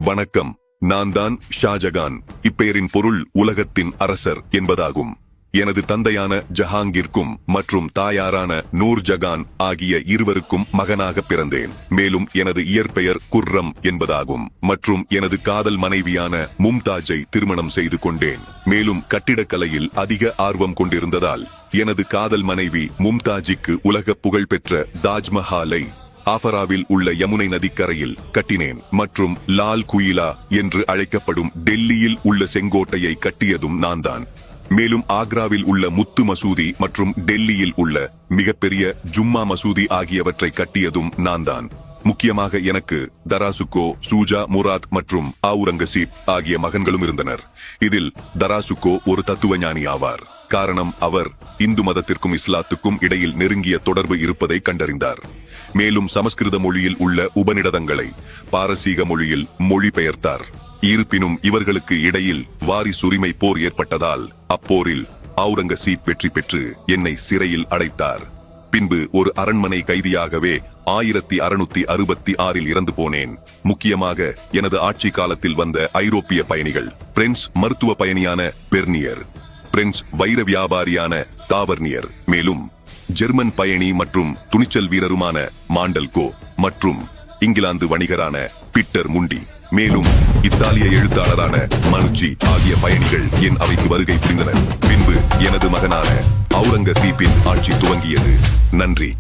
வணக்கம். நான் தான் ஷாஜகான். இப்பெயரின் பொருள் உலகத்தின் அரசர் என்பதாகும். எனது தந்தையான ஜஹாங்கீர்க்கும் மற்றும் தாயாரான நூர்ஜகான் ஆகிய இருவருக்கும் மகனாக பிறந்தேன். மேலும் எனது இயற்பெயர் குர்ரம் என்பதாகும். மற்றும் எனது காதல் மனைவியான மும்தாஜை திருமணம் செய்து கொண்டேன். மேலும் கட்டிடக்கலையில் அதிக ஆர்வம் கொண்டிருந்ததால் எனது காதல் மனைவி மும்தாஜிக்கு உலக புகழ்பெற்ற தாஜ்மஹாலை ஆஃபராவில் உள்ள யமுனை நதிக்கரையில் கட்டினேன். மற்றும் லால் குயிலா என்று அழைக்கப்படும் டெல்லியில் உள்ள செங்கோட்டையை கட்டியதும் நான்தான். மேலும் ஆக்ராவில் உள்ள முத்து மசூதி மற்றும் டெல்லியில் உள்ள மிகப்பெரிய ஜும்மா மசூதி ஆகியவற்றை கட்டியதும் நான்தான். முக்கியமாக எனக்கு தராசுக்கோ, சூஜா, முராத் மற்றும் அவுரங்கசீப் ஆகிய மகன்களும் இருந்தனர். இதில் தராசுக்கோ ஒரு தத்துவ ஞானி ஆவார். காரணம், அவர் இந்து மதத்திற்கும் இஸ்லாத்துக்கும் இடையில் நெருங்கிய தொடர்பு இருப்பதை கண்டறிந்தார். மேலும் சமஸ்கிருத மொழியில் உள்ள உபநிடதங்களை பாரசீக மொழியில் மொழிபெயர்த்தார். இருப்பினும் இவர்களுக்கு இடையில் வாரிசுரிமை போர் ஏற்பட்டதால் அப்போரில் அவுரங்கசீப் வெற்றி பெற்று என்னை சிறையில் அடைத்தார். பின்பு ஒரு அரண்மனை கைதியாகவே 1666 இறந்து போனேன். முக்கியமாக எனது ஆட்சி காலத்தில் வந்த ஐரோப்பிய பயணிகள், பிரெஞ்சு மருத்துவ பயணியான பெர்னியர், பிரெஞ்சு வைர வியாபாரியான தாவர்னியர், மேலும் ஜெர்மன் பயணி மற்றும் துணிச்சல் வீரருமான மாண்டல்கோ மற்றும் இங்கிலாந்து வணிகரான பீட்டர் முண்டி, மேலும் இத்தாலிய எழுத்தாளரான மனுச்சி ஆகிய பயணிகள் என் அவைக்கு வருகை புரிந்தனர். பின்பு எனது மகனான அவுரங்கசீப்பின் ஆட்சி துவங்கியது. நன்றி.